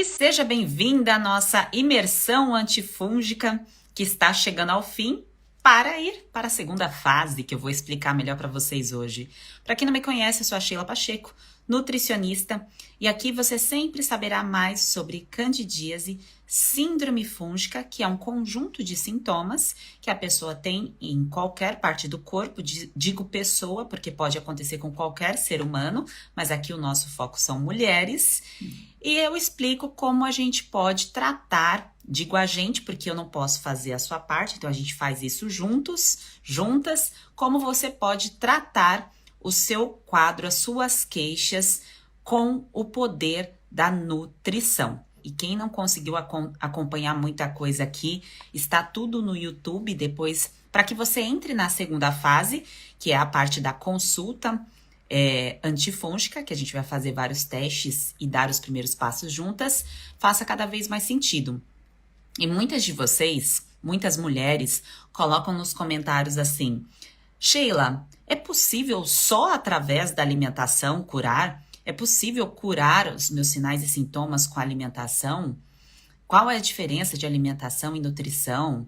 E seja bem-vinda à nossa imersão antifúngica que está chegando ao fim para ir para a segunda fase que eu vou explicar melhor para vocês hoje. Para quem não me conhece, eu sou a Sheila Pacheco, nutricionista, e aqui você sempre saberá mais sobre candidíase, síndrome fúngica, que é um conjunto de sintomas que a pessoa tem em qualquer parte do corpo, digo pessoa, porque pode acontecer com qualquer ser humano, mas aqui o nosso foco são mulheres, e eu explico como a gente pode tratar, digo a gente porque eu não posso fazer a sua parte, então a gente faz isso juntas, como você pode tratar o seu quadro, as suas queixas com o poder da nutrição. E quem não conseguiu acompanhar muita coisa aqui, está tudo no YouTube depois, para que você entre na segunda fase, que é a parte da consulta antifúngica, que a gente vai fazer vários testes e dar os primeiros passos juntas, faça cada vez mais sentido. E muitas de vocês, muitas mulheres, colocam nos comentários assim: Sheila, é possível só através da alimentação curar? É possível curar os meus sinais e sintomas com a alimentação? Qual é a diferença de alimentação e nutrição?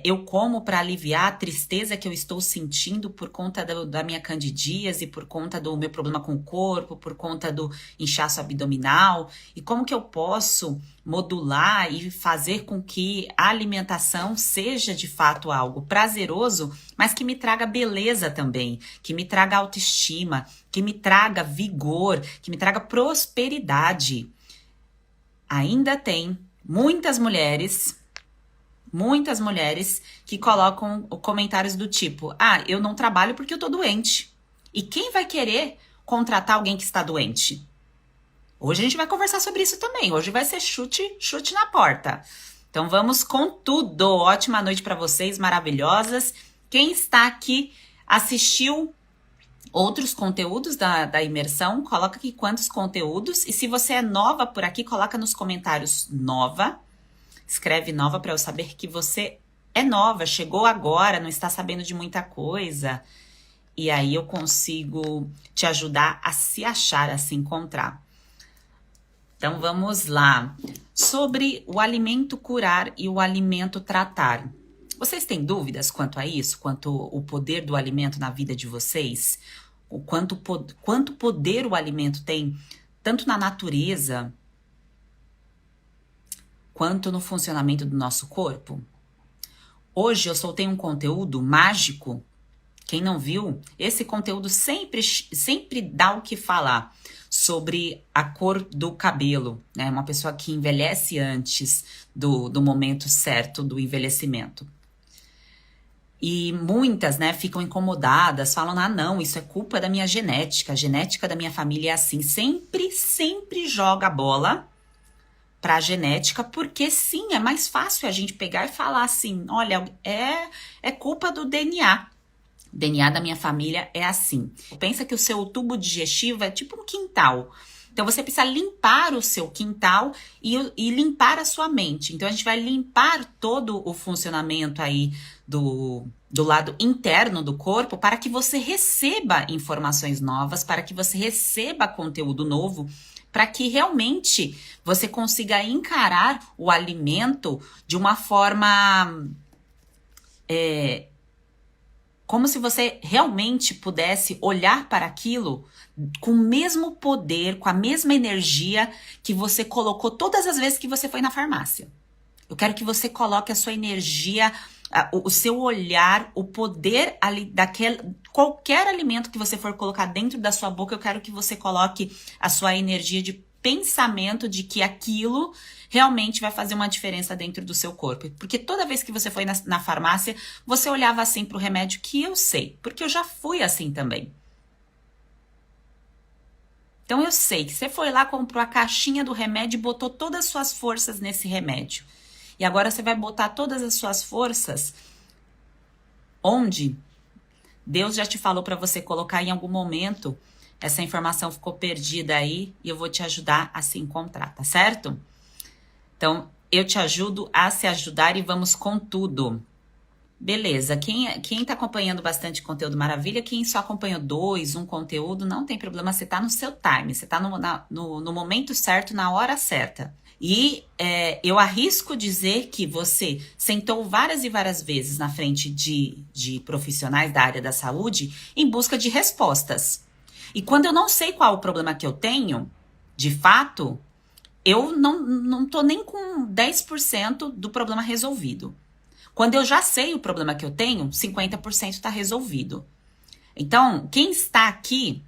Eu como para aliviar a tristeza que eu estou sentindo por conta da minha candidíase, por conta do meu problema com o corpo, por conta do inchaço abdominal. E como que eu posso modular e fazer com que a alimentação seja de fato algo prazeroso, mas que me traga beleza também, que me traga autoestima, que me traga vigor, que me traga prosperidade. Ainda tem muitas mulheres que colocam comentários do tipo: ah, eu não trabalho porque eu tô doente. E quem vai querer contratar alguém que está doente? Hoje a gente vai conversar sobre isso também. Hoje vai ser chute na porta. Então vamos com tudo. Ótima noite para vocês, maravilhosas. Quem está aqui assistiu outros conteúdos da imersão, coloca aqui quantos conteúdos. E se você é nova por aqui, coloca nos comentários nova. Escreve nova para eu saber que você é nova, chegou agora, não está sabendo de muita coisa. E aí eu consigo te ajudar a se achar, a se encontrar. Então vamos lá. Sobre o alimento curar e o alimento tratar. Vocês têm dúvidas quanto a isso? Quanto o poder do alimento na vida de vocês? O quanto poder o alimento tem, tanto na natureza quanto no funcionamento do nosso corpo? Hoje eu soltei um conteúdo mágico. Quem não viu, esse conteúdo sempre dá o que falar sobre a cor do cabelo, né? Uma pessoa que envelhece antes do momento certo do envelhecimento. E muitas, né, ficam incomodadas, falam: ah, não, isso é culpa da minha genética, a genética da minha família é assim. Sempre joga a bola para a genética, porque sim, é mais fácil a gente pegar e falar assim: olha, é culpa do DNA. O DNA da minha família é assim. Pensa que o seu tubo digestivo é tipo um quintal. Então você precisa limpar o seu quintal e limpar a sua mente. Então a gente vai limpar todo o funcionamento aí do lado interno do corpo para que você receba informações novas, para que você receba conteúdo novo, para que realmente você consiga encarar o alimento de uma forma como se você realmente pudesse olhar para aquilo com o mesmo poder, com a mesma energia que você colocou todas as vezes que você foi na farmácia. Eu quero que você coloque a sua energia, o seu olhar, o poder ali qualquer alimento que você for colocar dentro da sua boca, eu quero que você coloque a sua energia de pensamento de que aquilo realmente vai fazer uma diferença dentro do seu corpo. Porque toda vez que você foi na farmácia, você olhava assim para o remédio, que eu sei, porque eu já fui assim também. Então eu sei que você foi lá, comprou a caixinha do remédio e botou todas as suas forças nesse remédio. E agora você vai botar todas as suas forças onde Deus já te falou para você colocar em algum momento. Essa informação ficou perdida aí e eu vou te ajudar a se encontrar, tá certo? Então, eu te ajudo a se ajudar e vamos com tudo. Beleza, quem tá acompanhando bastante conteúdo, maravilha. Quem só acompanhou um conteúdo, não tem problema, você tá no seu time, você tá no momento certo, na hora certa. E eu arrisco dizer que você sentou várias e várias vezes na frente de profissionais da área da saúde em busca de respostas. E quando eu não sei qual o problema que eu tenho, de fato, eu não tô nem com 10% do problema resolvido. Quando eu já sei o problema que eu tenho, 50% está resolvido. Então, quem está aqui,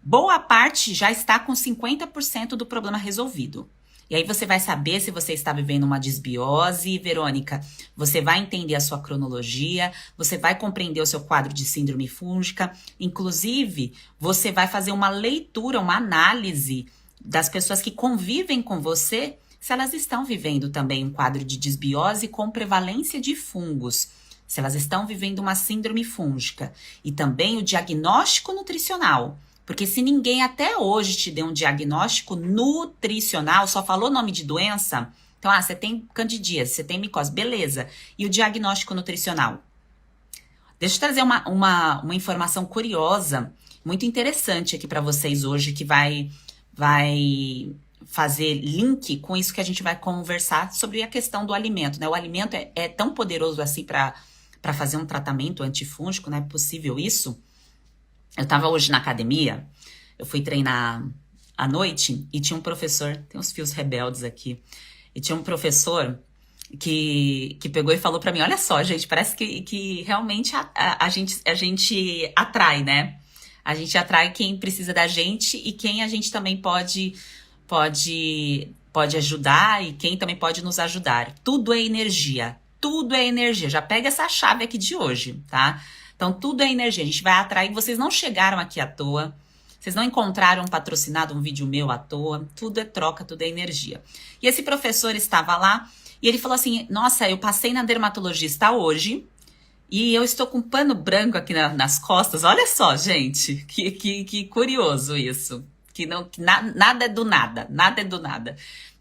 boa parte já está com 50% do problema resolvido. E aí você vai saber se você está vivendo uma disbiose, Verônica. Você vai entender a sua cronologia, você vai compreender o seu quadro de síndrome fúngica. Inclusive, você vai fazer uma leitura, uma análise das pessoas que convivem com você, se elas estão vivendo também um quadro de disbiose com prevalência de fungos, se elas estão vivendo uma síndrome fúngica. E também o diagnóstico nutricional. Porque se ninguém até hoje te deu um diagnóstico nutricional, só falou nome de doença, então, você tem candidíase, você tem micose, beleza. E o diagnóstico nutricional? Deixa eu trazer uma informação curiosa, muito interessante aqui para vocês hoje, que vai fazer link com isso que a gente vai conversar sobre a questão do alimento, né? O alimento é tão poderoso assim para fazer um tratamento antifúngico, não é possível isso? Eu tava hoje na academia, eu fui treinar à noite e tinha um professor, tem uns fios rebeldes aqui, e tinha um professor que pegou e falou pra mim, olha só, gente, parece que realmente a gente atrai, né? A gente atrai quem precisa da gente e quem a gente também pode ajudar e quem também pode nos ajudar. Tudo é energia, tudo é energia. Já pega essa chave aqui de hoje, tá? Então, tudo é energia. A gente vai atrair. Vocês não chegaram aqui à toa. Vocês não encontraram patrocinado um vídeo meu à toa. Tudo é troca, tudo é energia. E esse professor estava lá e ele falou assim, nossa, eu passei na dermatologista hoje e eu estou com um pano branco aqui nas costas. Olha só, gente, que curioso isso. Nada é do nada, nada é do nada.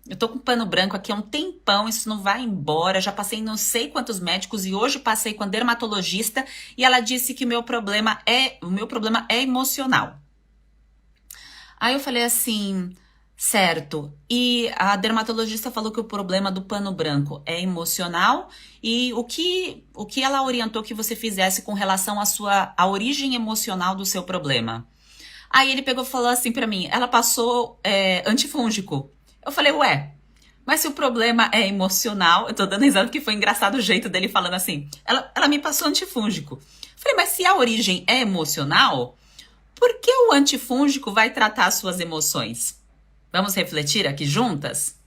Eu tô com pano branco aqui há um tempão, isso não vai embora. Já passei não sei quantos médicos e hoje passei com a dermatologista e ela disse que o meu problema é emocional. Aí eu falei assim, certo. E a dermatologista falou que o problema do pano branco é emocional e o que ela orientou que você fizesse com relação à origem emocional do seu problema? Aí ele pegou e falou assim pra mim, ela passou antifúngico. Eu falei, ué, mas se o problema é emocional, eu tô dando risada porque foi engraçado o jeito dele falando assim, ela me passou antifúngico. Eu falei, mas se a origem é emocional, por que o antifúngico vai tratar as suas emoções? Vamos refletir aqui juntas?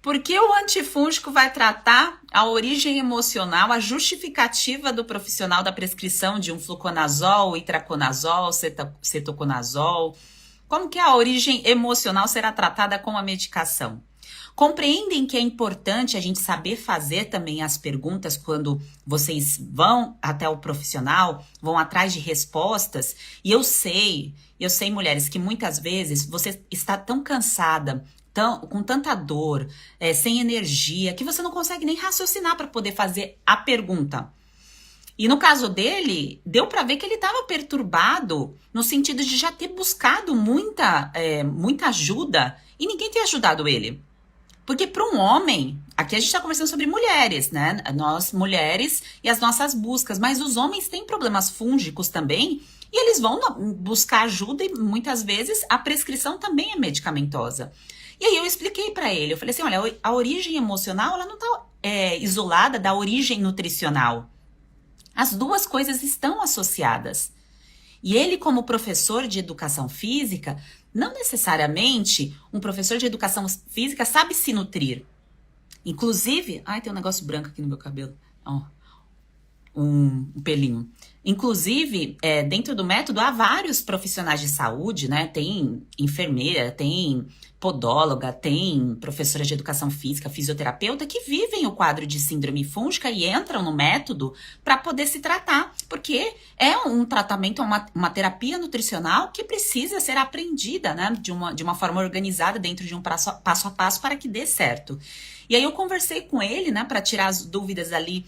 Por que o antifúngico vai tratar a origem emocional, a justificativa do profissional da prescrição de um fluconazol, itraconazol, cetoconazol? Como que a origem emocional será tratada com a medicação? Compreendem que é importante a gente saber fazer também as perguntas quando vocês vão até o profissional, vão atrás de respostas? E eu sei, mulheres, que muitas vezes você está tão cansada, com tanta dor, sem energia, que você não consegue nem raciocinar para poder fazer a pergunta. E no caso dele, deu para ver que ele estava perturbado no sentido de já ter buscado muita ajuda e ninguém ter ajudado ele. Porque para um homem, aqui a gente está conversando sobre mulheres, né? Nós mulheres e as nossas buscas, mas os homens têm problemas fúngicos também e eles vão buscar ajuda e muitas vezes a prescrição também é medicamentosa. E aí eu expliquei para ele, eu falei assim, olha, a origem emocional ela não está isolada da origem nutricional. As duas coisas estão associadas. E ele, como professor de educação física, não necessariamente um professor de educação física sabe se nutrir. Inclusive, tem um negócio branco aqui no meu cabelo. Um pelinho. Inclusive, dentro do método, há vários profissionais de saúde, né? Tem enfermeira, tem podóloga, tem professora de educação física, fisioterapeuta, que vivem o quadro de síndrome fúngica e entram no método para poder se tratar, porque é um tratamento, uma terapia nutricional que precisa ser aprendida, né? De uma forma organizada dentro de um passo a passo para que dê certo. E aí eu conversei com ele, né? Para tirar as dúvidas ali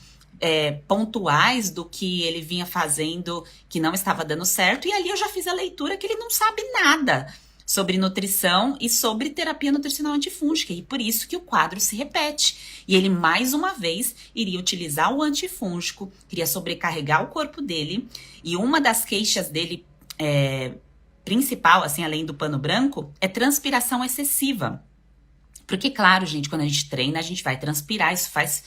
pontuais do que ele vinha fazendo que não estava dando certo, e ali eu já fiz a leitura que ele não sabe nada. sobre nutrição e sobre terapia nutricional antifúngica. E por isso que o quadro se repete. E ele, mais uma vez, iria utilizar o antifúngico, queria sobrecarregar o corpo dele. E uma das queixas dele principal, assim, além do pano branco, é transpiração excessiva. Porque, claro, gente, quando a gente treina, a gente vai transpirar, isso faz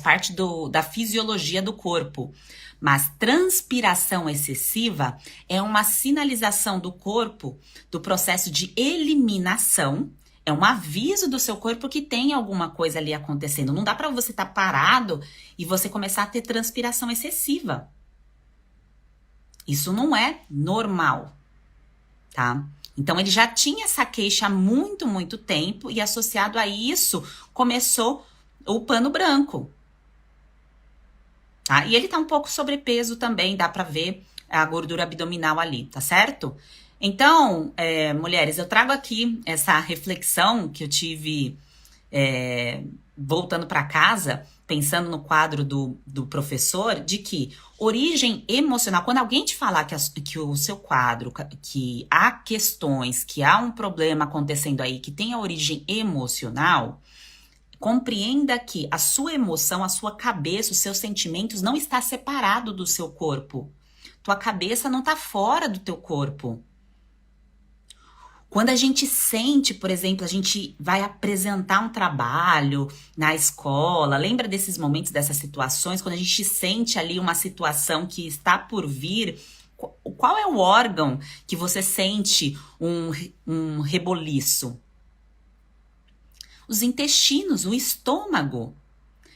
parte da fisiologia do corpo. Mas transpiração excessiva é uma sinalização do corpo do processo de eliminação, é um aviso do seu corpo que tem alguma coisa ali acontecendo. Não dá para você estar parado e você começar a ter transpiração excessiva. Isso não é normal, tá? Então, ele já tinha essa queixa há muito, muito tempo e associado a isso, começou o pano branco. Tá? E ele tá um pouco sobrepeso também, dá pra ver a gordura abdominal ali, tá certo? Então, mulheres, eu trago aqui essa reflexão que eu tive voltando para casa, pensando no quadro do professor, de que origem emocional, quando alguém te falar que o seu quadro, que há questões, que há um problema acontecendo aí, que tem a origem emocional, compreenda que a sua emoção, a sua cabeça, os seus sentimentos não está separado do seu corpo. Tua cabeça não está fora do teu corpo. Quando a gente sente, por exemplo, a gente vai apresentar um trabalho na escola, lembra desses momentos, dessas situações, quando a gente sente ali uma situação que está por vir, qual é o órgão que você sente um reboliço? Os intestinos, o estômago.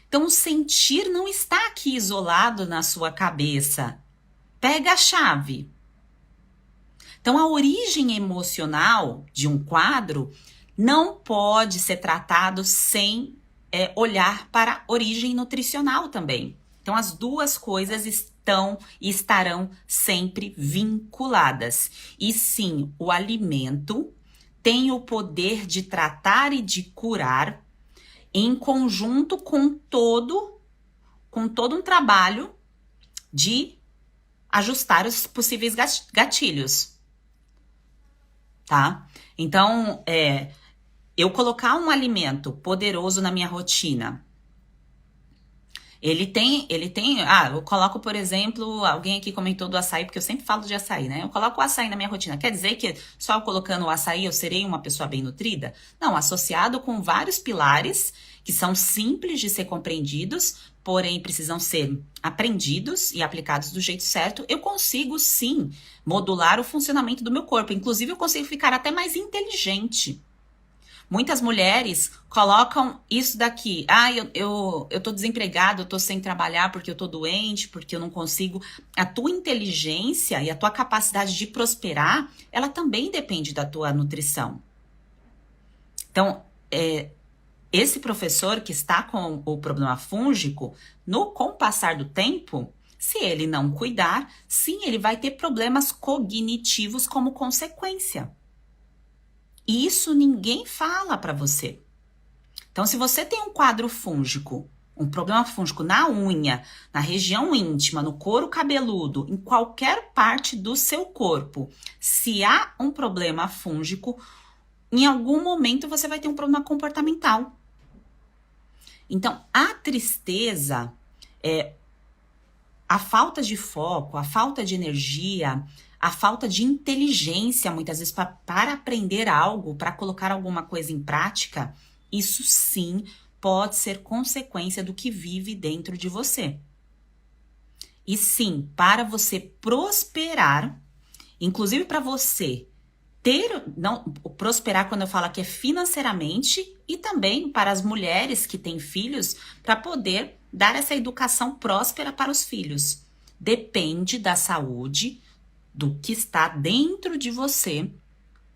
Então, o sentir não está aqui isolado na sua cabeça. Pega a chave. Então, a origem emocional de um quadro não pode ser tratado sem olhar para a origem nutricional também. Então, as duas coisas estão e estarão sempre vinculadas. E sim, o alimento tem o poder de tratar e de curar em conjunto com todo um trabalho de ajustar os possíveis gatilhos, tá? Então, eu colocar um alimento poderoso na minha rotina, ele tem, eu coloco, por exemplo, alguém aqui comentou do açaí, porque eu sempre falo de açaí, né? Eu coloco o açaí na minha rotina. Quer dizer que só colocando o açaí eu serei uma pessoa bem nutrida? Não, associado com vários pilares que são simples de ser compreendidos, porém precisam ser aprendidos e aplicados do jeito certo, eu consigo sim modular o funcionamento do meu corpo. Inclusive, eu consigo ficar até mais inteligente. Muitas mulheres colocam isso daqui. Eu tô desempregado, eu tô sem trabalhar porque eu tô doente, porque eu não consigo. A tua inteligência e a tua capacidade de prosperar, ela também depende da tua nutrição. Então, esse professor que está com o problema fúngico, com o passar do tempo, se ele não cuidar, sim, ele vai ter problemas cognitivos como consequência. E isso ninguém fala para você. Então, se você tem um quadro fúngico, um problema fúngico na unha, na região íntima, no couro cabeludo, em qualquer parte do seu corpo, se há um problema fúngico, em algum momento você vai ter um problema comportamental. Então, a tristeza, a falta de foco, a falta de energia, a falta de inteligência, muitas vezes, para aprender algo, para colocar alguma coisa em prática, isso sim pode ser consequência do que vive dentro de você. E sim, para você prosperar, inclusive para você prosperar, quando eu falo aqui, é financeiramente, e também para as mulheres que têm filhos, para poder dar essa educação próspera para os filhos. Depende da saúde do que está dentro de você,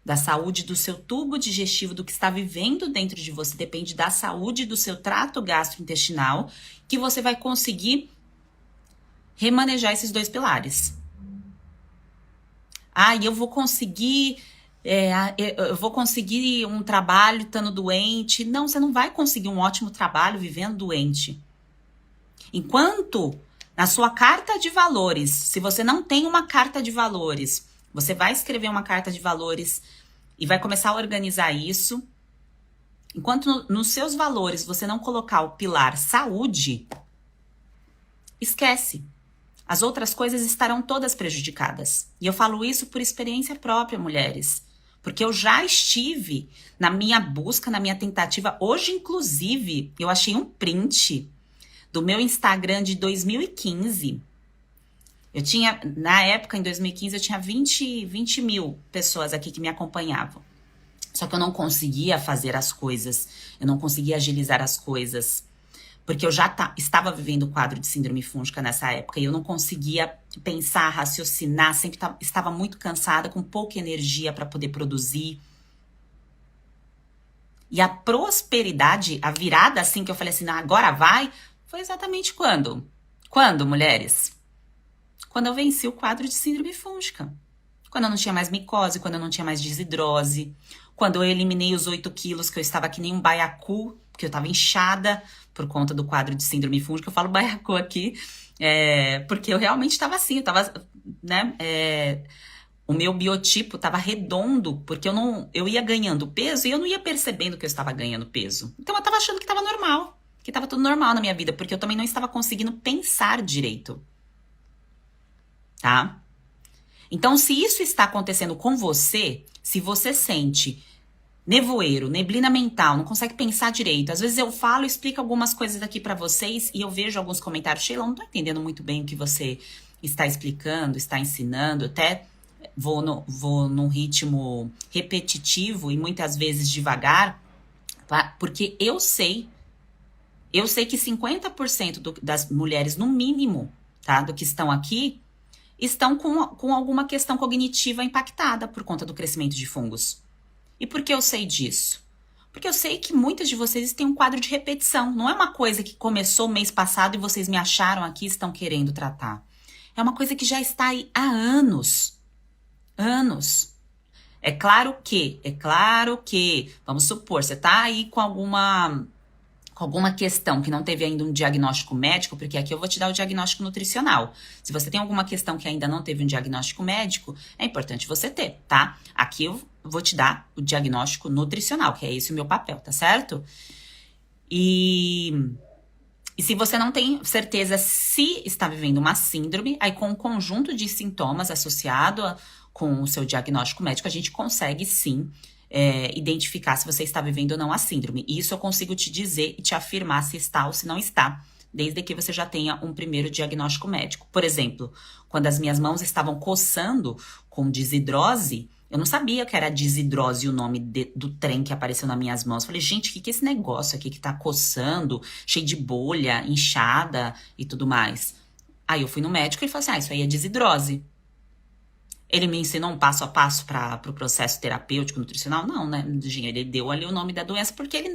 da saúde do seu tubo digestivo, do que está vivendo dentro de você, depende da saúde do seu trato gastrointestinal, que você vai conseguir remanejar esses dois pilares. E eu vou conseguir um trabalho estando doente. Não, você não vai conseguir um ótimo trabalho vivendo doente. Enquanto na sua carta de valores, se você não tem uma carta de valores, você vai escrever uma carta de valores e vai começar a organizar isso. Enquanto nos seus valores você não colocar o pilar saúde, esquece. As outras coisas estarão todas prejudicadas. E eu falo isso por experiência própria, mulheres. Porque eu já estive na minha busca, na minha tentativa. Hoje, inclusive, eu achei um print do meu Instagram de 2015. Eu tinha, na época, em 2015, eu tinha 20 mil pessoas aqui que me acompanhavam. Só que eu não conseguia fazer as coisas. Eu não conseguia agilizar as coisas. Porque eu já estava vivendo o quadro de síndrome fúngica nessa época e eu não conseguia pensar, raciocinar, sempre estava muito cansada, com pouca energia para poder produzir. E a prosperidade, a virada assim que eu falei assim, não, agora vai, foi exatamente quando? Quando, mulheres? Quando eu venci o quadro de síndrome fúngica. Quando eu não tinha mais micose, quando eu não tinha mais desidrose, quando eu eliminei os 8 quilos, que eu estava que nem um baiacu, porque eu estava inchada por conta do quadro de síndrome fúngica. Eu falo baiacu aqui, porque eu realmente estava assim, eu estava, né, o meu biotipo estava redondo, porque eu ia ganhando peso e eu não ia percebendo que eu estava ganhando peso. Então eu estava achando que estava normal, que estava tudo normal na minha vida, porque eu também não estava conseguindo pensar direito, tá? Então, se isso está acontecendo com você, se você sente nevoeiro, neblina mental, não consegue pensar direito. Às vezes eu falo, explico algumas coisas aqui pra vocês e eu vejo alguns comentários. Sheila, não tô entendendo muito bem o que você está explicando, está ensinando. Até vou num ritmo repetitivo e muitas vezes devagar, porque eu sei que 50% das mulheres, no mínimo, tá, do que estão aqui, estão com alguma questão cognitiva impactada por conta do crescimento de fungos. E por que eu sei disso? Porque eu sei que muitas de vocês têm um quadro de repetição. Não é uma coisa que começou mês passado e vocês me acharam aqui e estão querendo tratar. É uma coisa que já está aí há anos. Anos. É claro que, vamos supor, você está aí com alguma questão que não teve ainda um diagnóstico médico, porque aqui eu vou te dar o diagnóstico nutricional. Se você tem alguma questão que ainda não teve um diagnóstico médico, é importante você ter, tá? Aqui eu vou te dar o diagnóstico nutricional, que é esse o meu papel, tá certo? E se você não tem certeza se está vivendo uma síndrome, aí com um conjunto de sintomas associado com o seu diagnóstico médico, a gente consegue sim identificar se você está vivendo ou não a síndrome. E isso eu consigo te dizer e te afirmar se está ou se não está, desde que você já tenha um primeiro diagnóstico médico. Por exemplo, quando as minhas mãos estavam coçando com desidrose, eu não sabia que era desidrose o nome do trem que apareceu nas minhas mãos. Falei, gente, o que é esse negócio aqui que tá coçando, cheio de bolha, inchada e tudo mais? Aí eu fui no médico e ele falou assim, isso aí é desidrose. Ele me ensinou um passo a passo para o processo terapêutico, nutricional? Não, né? Ele deu ali o nome da doença porque ele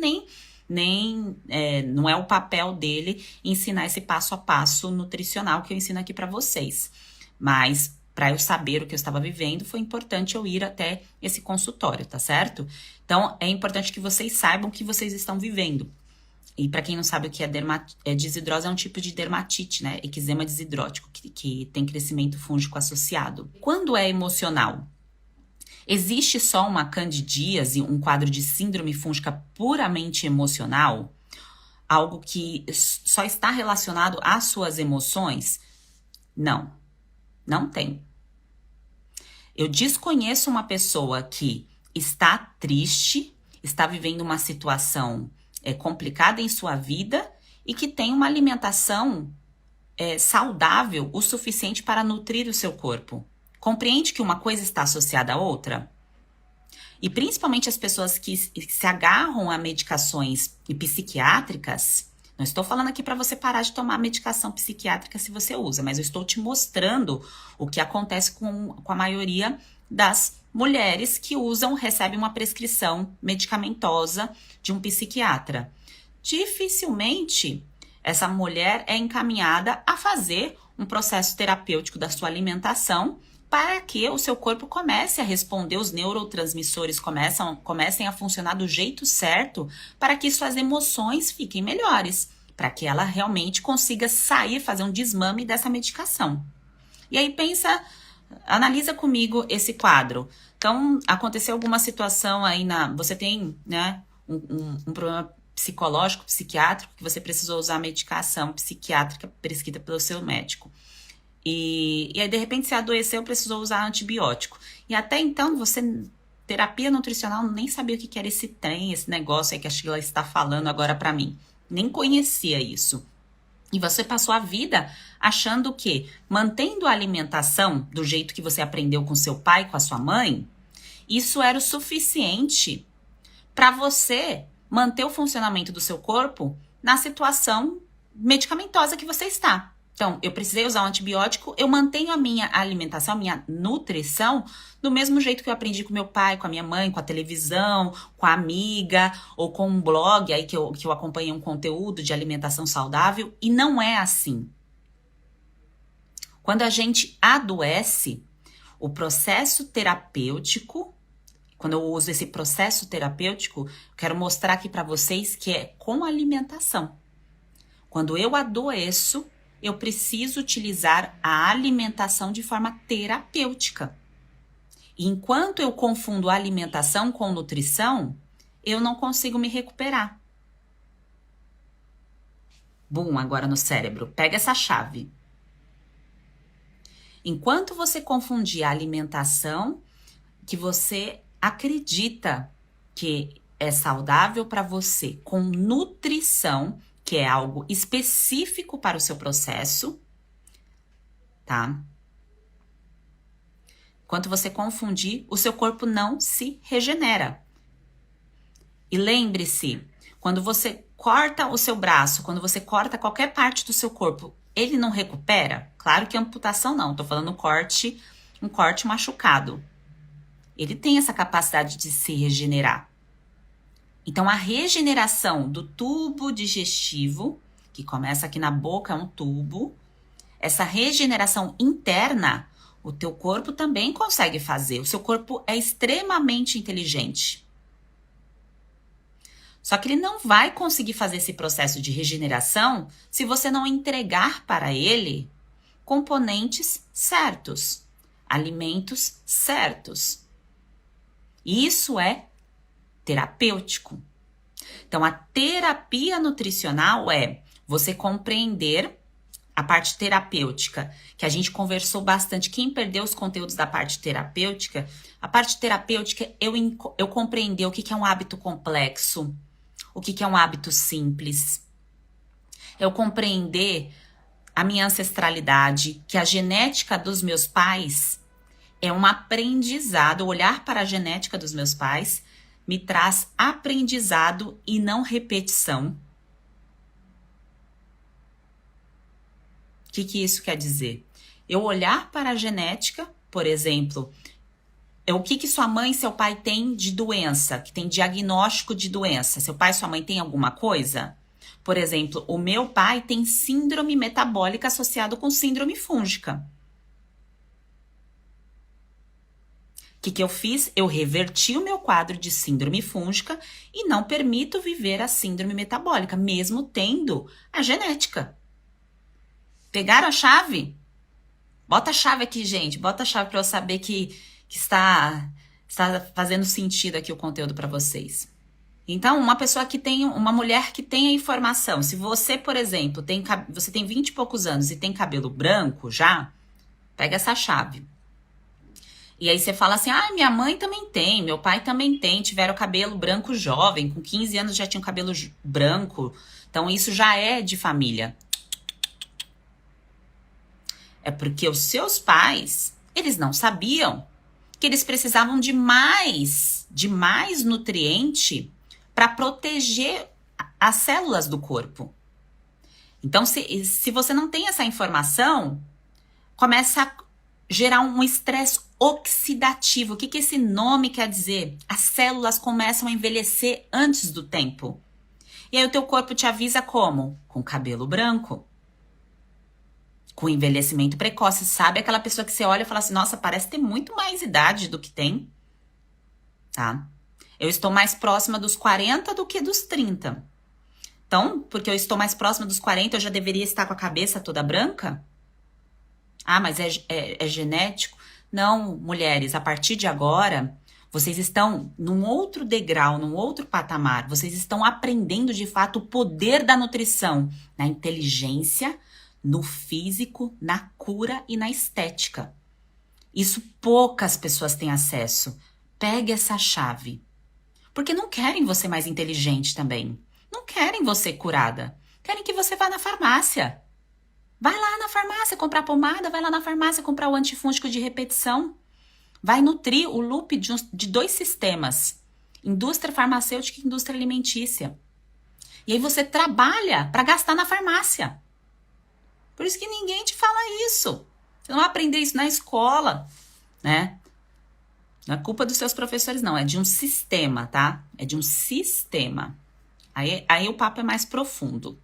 não é o papel dele ensinar esse passo a passo nutricional que eu ensino aqui para vocês. Mas para eu saber o que eu estava vivendo, foi importante eu ir até esse consultório, tá certo? Então, é importante que vocês saibam o que vocês estão vivendo. E para quem não sabe o que é desidrose, é um tipo de dermatite, né? Eczema desidrótico, que tem crescimento fúngico associado. Quando é emocional, existe só uma candidíase, um quadro de síndrome fúngica puramente emocional? Algo que só está relacionado às suas emoções? Não, não tem. Eu desconheço uma pessoa que está triste, está vivendo uma situação complicada em sua vida e que tem uma alimentação saudável o suficiente para nutrir o seu corpo. Compreende que uma coisa está associada à outra? E principalmente as pessoas que se agarram a medicações psiquiátricas, não estou falando aqui para você parar de tomar medicação psiquiátrica se você usa, mas eu estou te mostrando o que acontece com a maioria das mulheres que recebem uma prescrição medicamentosa de um psiquiatra. Dificilmente essa mulher é encaminhada a fazer um processo terapêutico da sua alimentação para que o seu corpo comece a responder, os neurotransmissores comecem a funcionar do jeito certo para que suas emoções fiquem melhores, para que ela realmente consiga fazer um desmame dessa medicação. E aí analisa comigo esse quadro. Então, aconteceu alguma situação aí você tem, né, um problema psicológico, psiquiátrico, que você precisou usar medicação psiquiátrica prescrita pelo seu médico. E aí, de repente, você adoeceu, precisou usar antibiótico. E até então, terapia nutricional, nem sabia o que era esse trem, esse negócio aí que a Sheila está falando agora pra mim. Nem conhecia isso. E você passou a vida achando que, mantendo a alimentação do jeito que você aprendeu com seu pai, com a sua mãe, isso era o suficiente para você manter o funcionamento do seu corpo na situação medicamentosa que você está. Então, eu precisei usar um antibiótico, eu mantenho a minha alimentação, a minha nutrição, do mesmo jeito que eu aprendi com meu pai, com a minha mãe, com a televisão, com a amiga, ou com um blog aí que eu acompanhei um conteúdo de alimentação saudável, e não é assim. Quando a gente adoece, o processo terapêutico, quando eu uso esse processo terapêutico, quero mostrar aqui para vocês que é com alimentação. Quando eu adoeço, eu preciso utilizar a alimentação de forma terapêutica. E enquanto eu confundo alimentação com nutrição, eu não consigo me recuperar. Bum, agora no cérebro. Pega essa chave. Enquanto você confundir a alimentação que você acredita que é saudável para você com nutrição, que é algo específico para o seu processo, tá? Enquanto você confundir, o seu corpo não se regenera. E lembre-se, quando você corta o seu braço, quando você corta qualquer parte do seu corpo, ele não recupera? Claro que amputação não, tô falando um corte machucado. Ele tem essa capacidade de se regenerar. Então, a regeneração do tubo digestivo, que começa aqui na boca, é um tubo, essa regeneração interna, o teu corpo também consegue fazer. O seu corpo é extremamente inteligente. Só que ele não vai conseguir fazer esse processo de regeneração se você não entregar para ele componentes certos, alimentos certos. Isso é terapêutico. Então, a terapia nutricional é você compreender a parte terapêutica, que a gente conversou bastante. Quem perdeu os conteúdos da parte terapêutica, a parte terapêutica, eu compreender o que é um hábito complexo, o que é um hábito simples. Eu compreender a minha ancestralidade, que a genética dos meus pais é um aprendizado. Olhar para a genética dos meus pais me traz aprendizado e não repetição. O que isso quer dizer? Eu olhar para a genética, por exemplo, o que sua mãe e seu pai têm de doença, que tem diagnóstico de doença. Seu pai e sua mãe têm alguma coisa? Por exemplo, o meu pai tem síndrome metabólica associado com síndrome fúngica. O que eu fiz? Eu reverti o meu quadro de síndrome fúngica e não permito viver a síndrome metabólica, mesmo tendo a genética. Pegaram a chave? Bota a chave aqui, gente. Bota a chave para eu saber que está fazendo sentido aqui o conteúdo para vocês. Então, uma mulher que tem a informação, se você, por exemplo, você tem 20 e poucos anos e tem cabelo branco já, pega essa chave. E aí você fala assim, minha mãe também tem, meu pai também tem, tiveram cabelo branco jovem, com 15 anos já tinham cabelo branco, então isso já é de família. É porque os seus pais, eles não sabiam que eles precisavam de mais nutriente para proteger as células do corpo. Então, se você não tem essa informação, começa a gerar um estresse oxidativo. O que esse nome quer dizer? As células começam a envelhecer antes do tempo. E aí o teu corpo te avisa como? Com cabelo branco. Com envelhecimento precoce. Sabe aquela pessoa que você olha e fala assim, nossa, parece ter muito mais idade do que tem? Tá? Eu estou mais próxima dos 40 do que dos 30. Então, porque eu estou mais próxima dos 40, eu já deveria estar com a cabeça toda branca? Mas é genético? Não, mulheres, a partir de agora, vocês estão num outro degrau, num outro patamar. Vocês estão aprendendo de fato o poder da nutrição na inteligência, no físico, na cura e na estética. Isso poucas pessoas têm acesso. Pegue essa chave. Porque não querem você mais inteligente também. Não querem você curada. Querem que você vá na farmácia. Vai lá na farmácia comprar pomada, vai lá na farmácia comprar o antifúngico de repetição. Vai nutrir o loop de 2 sistemas. Indústria farmacêutica e indústria alimentícia. E aí você trabalha para gastar na farmácia. Por isso que ninguém te fala isso. Você não vai aprender isso na escola, né? Não é culpa dos seus professores, não. É de um sistema, tá? É de um sistema. Aí o papo é mais profundo.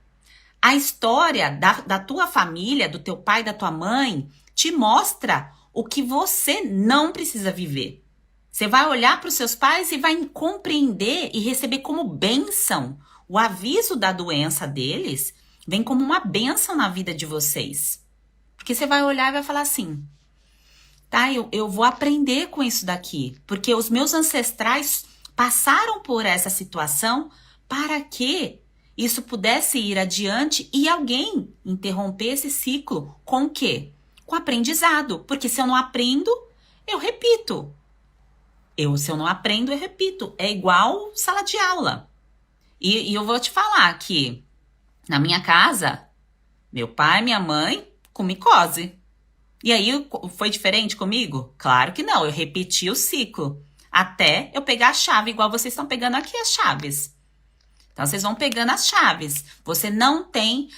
A história da tua família, do teu pai, da tua mãe, te mostra o que você não precisa viver. Você vai olhar para os seus pais e vai compreender e receber como bênção. O aviso da doença deles vem como uma bênção na vida de vocês. Porque você vai olhar e vai falar assim, tá, eu vou aprender com isso daqui. Porque os meus ancestrais passaram por essa situação para que isso pudesse ir adiante e alguém interromper esse ciclo com o quê? Com aprendizado. Porque se eu não aprendo, eu repito. Se eu não aprendo, eu repito. É igual sala de aula. E eu vou te falar que na minha casa, meu pai e minha mãe com micose. E aí foi diferente comigo? Claro que não. Eu repeti o ciclo. Até eu pegar a chave, igual vocês estão pegando aqui as chaves. Então, vocês vão pegando as chaves. Você não tem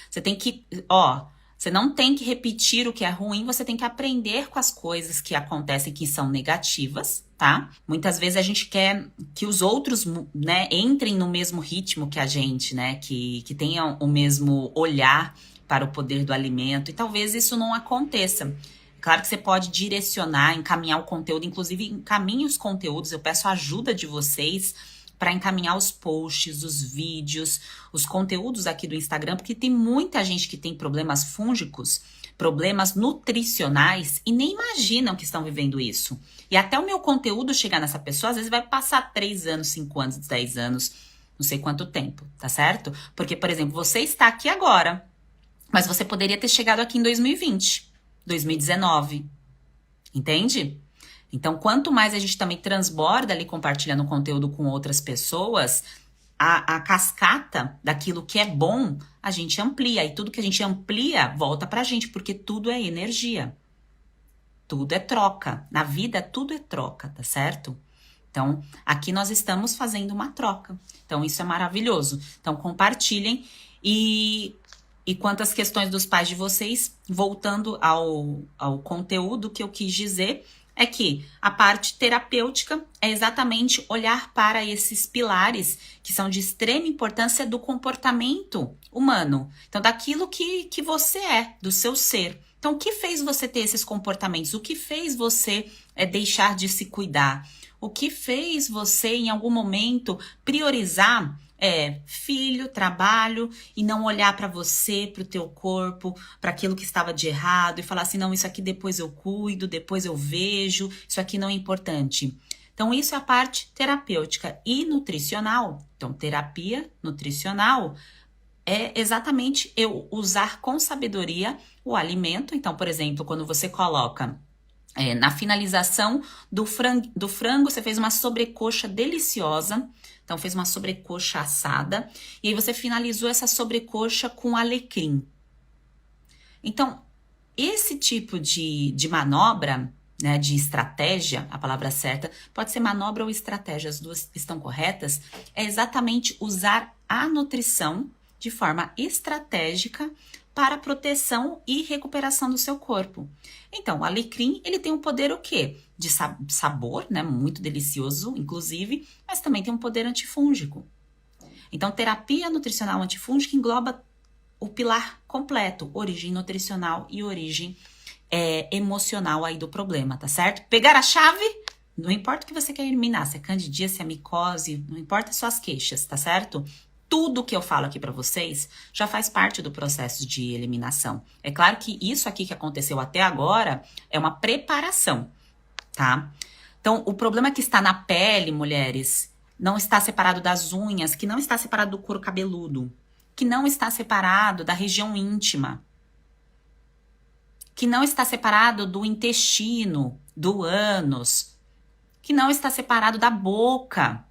que repetir o que é ruim, você tem que aprender com as coisas que acontecem que são negativas, tá? Muitas vezes a gente quer que os outros, né, entrem no mesmo ritmo que a gente, né? Que tenham o mesmo olhar para o poder do alimento, e talvez isso não aconteça. Claro que você pode direcionar, encaminhar o conteúdo, inclusive encaminhe os conteúdos, eu peço a ajuda de vocês para encaminhar os posts, os vídeos, os conteúdos aqui do Instagram, porque tem muita gente que tem problemas fúngicos, problemas nutricionais e nem imaginam que estão vivendo isso. E até o meu conteúdo chegar nessa pessoa, às vezes vai passar 3 anos, 5 anos, 10 anos, não sei quanto tempo, tá certo? Porque, por exemplo, você está aqui agora, mas você poderia ter chegado aqui em 2020, 2019, entende? Então, quanto mais a gente também transborda ali compartilhando conteúdo com outras pessoas, a cascata daquilo que é bom, a gente amplia. E tudo que a gente amplia volta pra gente, porque tudo é energia. Tudo é troca. Na vida, tudo é troca, tá certo? Então, aqui nós estamos fazendo uma troca. Então, isso é maravilhoso. Então, compartilhem. E quanto às questões dos pais de vocês, voltando ao conteúdo que eu quis dizer, é que a parte terapêutica é exatamente olhar para esses pilares que são de extrema importância do comportamento humano. Então, daquilo que você é, do seu ser. Então, o que fez você ter esses comportamentos? O que fez você deixar de se cuidar? O que fez você, em algum momento, priorizar filho, trabalho e não olhar para você, para o teu corpo, para aquilo que estava de errado e falar assim, não, isso aqui depois eu cuido, depois eu vejo, isso aqui não é importante. Então, isso é a parte terapêutica e nutricional. Então, terapia nutricional é exatamente eu usar com sabedoria o alimento. Então, por exemplo, quando você coloca na finalização do frango, você fez uma sobrecoxa deliciosa. Então, fez uma sobrecoxa assada. E aí, você finalizou essa sobrecoxa com alecrim. Então, esse tipo de manobra, né, de estratégia, a palavra certa, pode ser manobra ou estratégia, as duas estão corretas, é exatamente usar a nutrição de forma estratégica para proteção e recuperação do seu corpo. Então, o alecrim, ele tem um poder o quê? De sabor, né? Muito delicioso, inclusive, mas também tem um poder antifúngico. Então, terapia nutricional antifúngica engloba o pilar completo, origem nutricional e origem emocional aí do problema, tá certo? Pegar a chave, não importa o que você quer eliminar, se é candidíase, se é micose, não importa as suas queixas, tá certo? Tudo que eu falo aqui para vocês já faz parte do processo de eliminação. É claro que isso aqui que aconteceu até agora é uma preparação. tá? Então, o problema que está na pele, mulheres, não está separado das unhas, que não está separado do couro cabeludo, que não está separado da região íntima, que não está separado do intestino, do ânus, que não está separado da boca.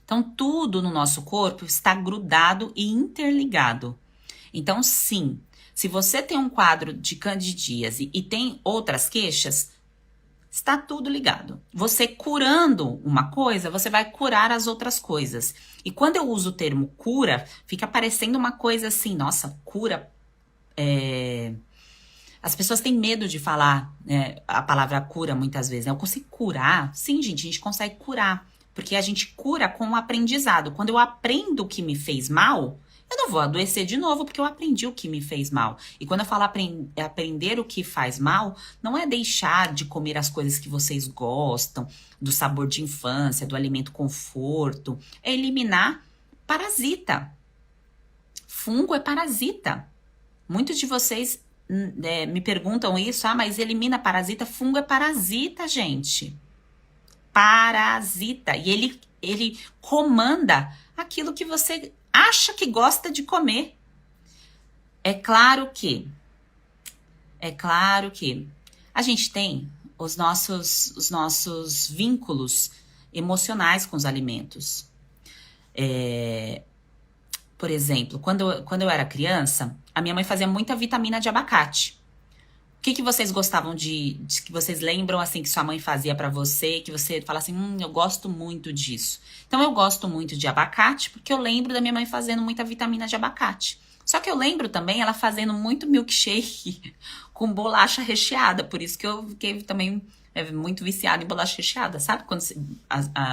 Então, tudo no nosso corpo está grudado e interligado. Então, sim, se você tem um quadro de candidíase e tem outras queixas, está tudo ligado. Você curando uma coisa, você vai curar as outras coisas. E quando eu uso o termo cura, fica parecendo uma coisa assim, nossa, cura. As pessoas têm medo de falar a palavra cura muitas vezes. Né? Eu consigo curar? Sim, gente, a gente consegue curar. Porque a gente cura com o aprendizado. Quando eu aprendo o que me fez mal, eu não vou adoecer de novo porque eu aprendi o que me fez mal. E quando eu falo aprender o que faz mal, não é deixar de comer as coisas que vocês gostam, do sabor de infância, do alimento conforto. É eliminar parasita. Fungo é parasita. Muitos de vocês me perguntam isso, mas elimina parasita? Fungo é parasita, gente. Parasita. E ele comanda aquilo que você acha que gosta de comer. É claro que a gente tem os nossos vínculos emocionais com os alimentos. Por exemplo, quando eu era criança, a minha mãe fazia muita vitamina de abacate. O que vocês gostavam de que vocês lembram assim que sua mãe fazia pra você, que você fala assim, eu gosto muito disso. Então eu gosto muito de abacate porque eu lembro da minha mãe fazendo muita vitamina de abacate. Só que eu lembro também ela fazendo muito milkshake com bolacha recheada, por isso que eu fiquei também muito viciada em bolacha recheada, sabe? Quando você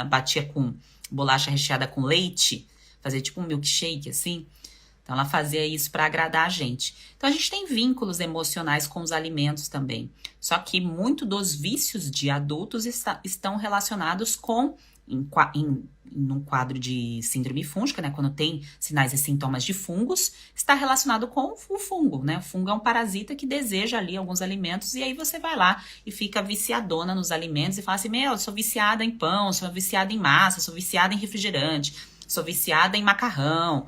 batia com bolacha recheada com leite, fazia tipo um milkshake assim. Então, ela fazia isso para agradar a gente. Então, a gente tem vínculos emocionais com os alimentos também. Só que muito dos vícios de adultos estão relacionados com, num quadro de síndrome fúngica, né? Quando tem sinais e sintomas de fungos, está relacionado com o fungo, né? O fungo é um parasita que deseja ali alguns alimentos e aí você vai lá e fica viciadona nos alimentos e fala assim, eu sou viciada em pão, sou viciada em massa, sou viciada em refrigerante, sou viciada em macarrão.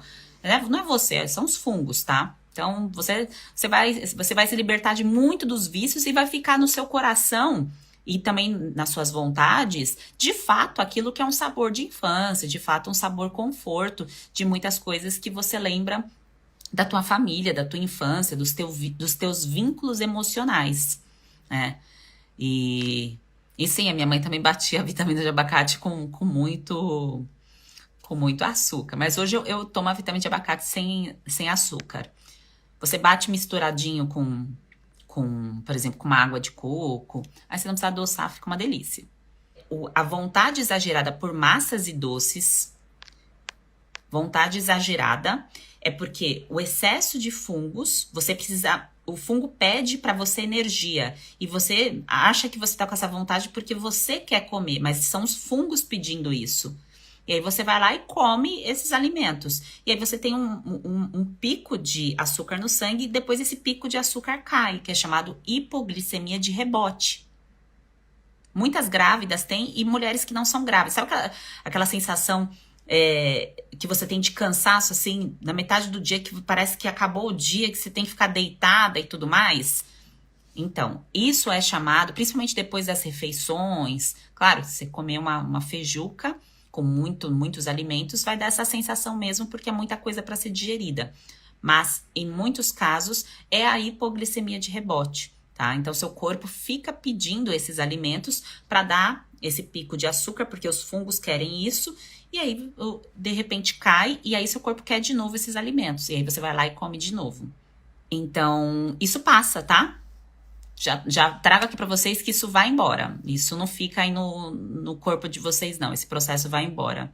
Não é você, são os fungos, tá? Então, você vai se libertar de muito dos vícios e vai ficar no seu coração e também nas suas vontades, de fato, aquilo que é um sabor de infância, de fato, um sabor conforto de muitas coisas que você lembra da tua família, da tua infância, dos teus vínculos emocionais, né? E sim, a minha mãe também batia a vitamina de abacate com muito açúcar. Mas hoje eu tomo a vitamina de abacate sem açúcar. Você bate misturadinho com, por exemplo, com uma água de coco. Aí você não precisa adoçar, fica uma delícia. A vontade exagerada por massas e doces, vontade exagerada, é porque o excesso de fungos, o fungo pede para você energia. E você acha que você tá com essa vontade porque você quer comer, mas são os fungos pedindo isso. E aí você vai lá e come esses alimentos. E aí você tem um pico de açúcar no sangue e depois esse pico de açúcar cai, que é chamado hipoglicemia de rebote. Muitas grávidas têm e mulheres que não são grávidas. Sabe aquela sensação que você tem de cansaço, assim, na metade do dia, que parece que acabou o dia, que você tem que ficar deitada e tudo mais? Então, isso é chamado, principalmente depois das refeições. Claro, se você comer uma feijuca com muitos alimentos, vai dar essa sensação mesmo, porque é muita coisa para ser digerida. Mas, em muitos casos, é a hipoglicemia de rebote, tá? Então, seu corpo fica pedindo esses alimentos para dar esse pico de açúcar, porque os fungos querem isso, e aí, de repente, cai, e aí seu corpo quer de novo esses alimentos. E aí você vai lá e come de novo. Então, isso passa, tá? Já trago aqui pra vocês que isso vai embora. Isso não fica aí no corpo de vocês, não. Esse processo vai embora.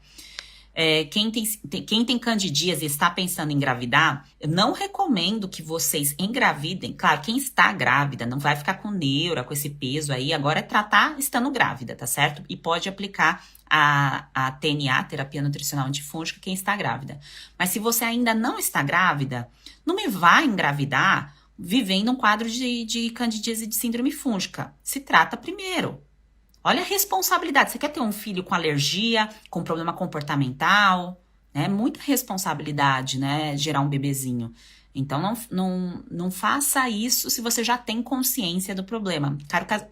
Quem tem candidíase e está pensando em engravidar, eu não recomendo que vocês engravidem. Claro, quem está grávida não vai ficar com neura, com esse peso aí. Agora é tratar estando grávida, tá certo? E pode aplicar a TNA, terapia nutricional antifúngica, quem está grávida. Mas se você ainda não está grávida, não me vá engravidar vivendo um quadro de candidíase de síndrome fúngica. Se trata primeiro. Olha a responsabilidade. Você quer ter um filho com alergia, com problema comportamental, né? Muita responsabilidade, né? Gerar um bebezinho. Então, não faça isso se você já tem consciência do problema.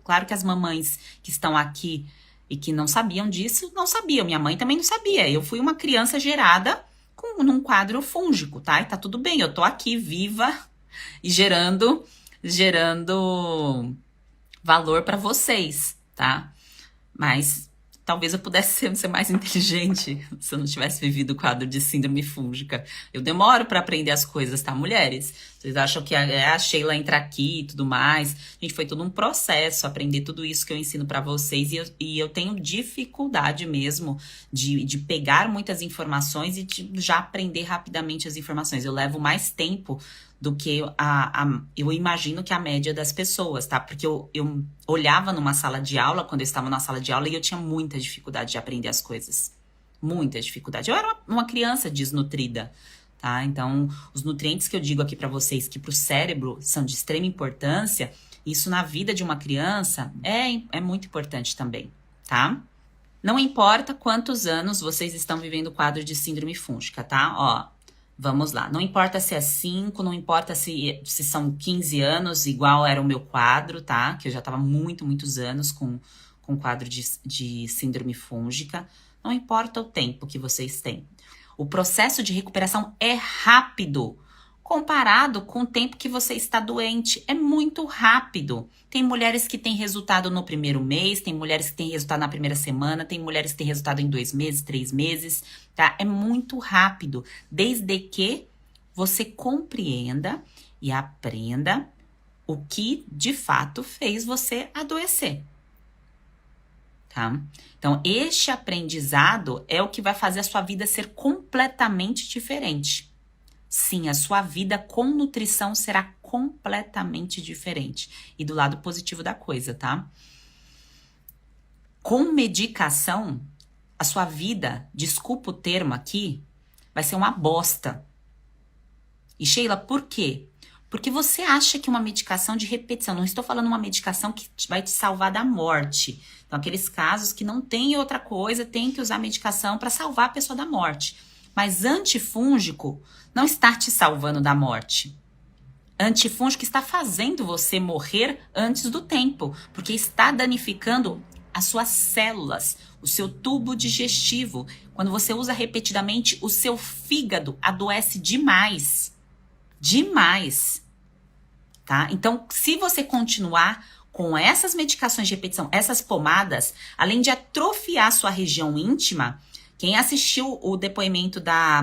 Claro que as mamães que estão aqui e que não sabiam disso, não sabiam. Minha mãe também não sabia. Eu fui uma criança gerada num quadro fúngico, tá? E tá tudo bem, eu tô aqui viva e gerando valor para vocês, tá? Mas talvez eu pudesse ser mais inteligente se eu não tivesse vivido o quadro de síndrome fúngica. Eu demoro para aprender as coisas, tá, mulheres? Vocês acham que a Sheila entra aqui e tudo mais? Gente, foi todo um processo aprender tudo isso que eu ensino para vocês. E eu tenho dificuldade mesmo de pegar muitas informações e de já aprender rapidamente as informações. Eu levo mais tempo do que eu imagino que a média das pessoas, tá? Porque eu olhava numa sala de aula, quando eu estava na sala de aula, e eu tinha muita dificuldade de aprender as coisas. Muita dificuldade. Eu era uma criança desnutrida, tá? Então, os nutrientes que eu digo aqui para vocês que pro cérebro são de extrema importância, isso na vida de uma criança é muito importante também, tá? Não importa quantos anos vocês estão vivendo o quadro de síndrome fúngica, tá? Ó, vamos lá. Não importa se é 5, não importa se são 15 anos, igual era o meu quadro, tá? Que eu já tava muitos anos com quadro de síndrome fúngica. Não importa o tempo que vocês têm. O processo de recuperação é rápido comparado com o tempo que você está doente. É muito rápido. Tem mulheres que têm resultado no primeiro mês, tem mulheres que têm resultado na primeira semana, tem mulheres que têm resultado em 2 meses, 3 meses, tá? É muito rápido, desde que você compreenda e aprenda o que de fato fez você adoecer. Tá? Então, este aprendizado é o que vai fazer a sua vida ser completamente diferente. Sim, a sua vida com nutrição será completamente diferente. E do lado positivo da coisa, tá? Com medicação, a sua vida, desculpa o termo aqui, vai ser uma bosta. E Sheila, por quê? Porque você acha que uma medicação de repetição, não estou falando uma medicação que vai te salvar da morte. Então, aqueles casos que não tem outra coisa, tem que usar medicação para salvar a pessoa da morte. Mas antifúngico não está te salvando da morte. Antifúngico está fazendo você morrer antes do tempo, porque está danificando as suas células, o seu tubo digestivo. Quando você usa repetidamente, o seu fígado adoece demais. Demais. Tá? Então, se você continuar com essas medicações de repetição, essas pomadas, além de atrofiar sua região íntima, quem assistiu o depoimento da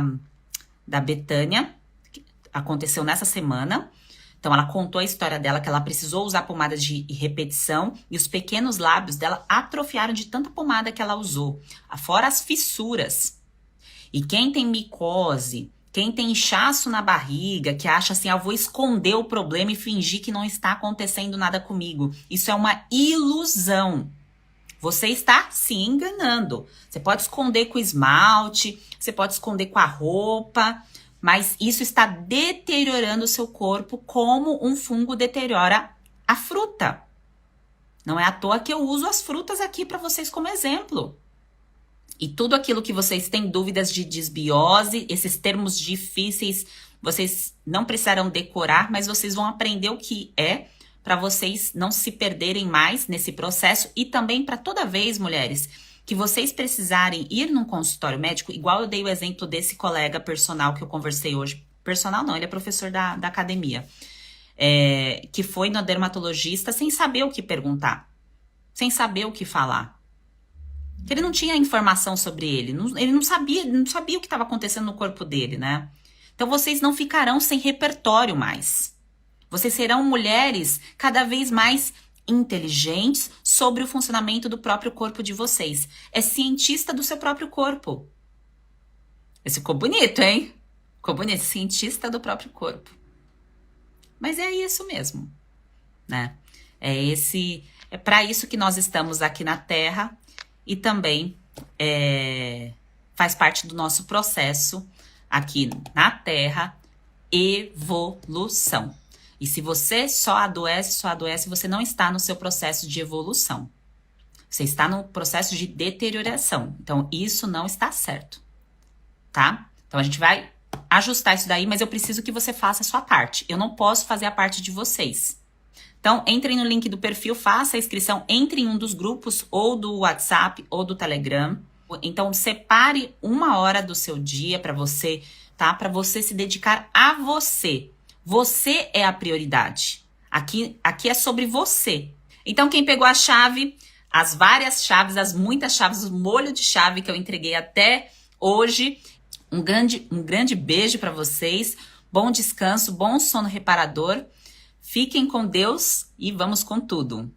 Betânia, que aconteceu nessa semana, então ela contou a história dela, que ela precisou usar pomada de repetição e os pequenos lábios dela atrofiaram de tanta pomada que ela usou, fora as fissuras. E quem tem micose, quem tem inchaço na barriga, que acha assim, eu vou esconder o problema e fingir que não está acontecendo nada comigo. Isso é uma ilusão. Você está se enganando. Você pode esconder com esmalte, você pode esconder com a roupa, mas isso está deteriorando o seu corpo como um fungo deteriora a fruta. Não é à toa que eu uso as frutas aqui para vocês como exemplo. E tudo aquilo que vocês têm dúvidas de desbiose, esses termos difíceis, vocês não precisarão decorar, mas vocês vão aprender o que é para vocês não se perderem mais nesse processo e também para toda vez, mulheres, que vocês precisarem ir num consultório médico, igual eu dei o exemplo desse colega personal que eu conversei hoje. Personal não, ele é professor da academia. Que foi no dermatologista sem saber o que perguntar, sem saber o que falar. Que ele não tinha informação sobre ele, ele não sabia o que estava acontecendo no corpo dele, né? Então vocês não ficarão sem repertório mais. Vocês serão mulheres cada vez mais inteligentes sobre o funcionamento do próprio corpo de vocês. É cientista do seu próprio corpo. Esse ficou bonito, hein? Ficou bonito, cientista do próprio corpo. Mas é isso mesmo, né? É para isso que nós estamos aqui na Terra e também faz parte do nosso processo aqui na Terra, evolução. E se você só adoece, você não está no seu processo de evolução. Você está no processo de deterioração. Então, isso não está certo, tá? Então, a gente vai ajustar isso daí, mas eu preciso que você faça a sua parte. Eu não posso fazer a parte de vocês. Então, entrem no link do perfil, faça a inscrição, entre em um dos grupos, ou do WhatsApp, ou do Telegram. Então, separe 1 hora do seu dia para você, tá? Para você se dedicar a você. Você é a prioridade. Aqui é sobre você. Então, quem pegou a chave, as várias chaves, as muitas chaves, o molho de chave que eu entreguei até hoje, um grande beijo para vocês. Bom descanso, bom sono reparador. Fiquem com Deus e vamos com tudo.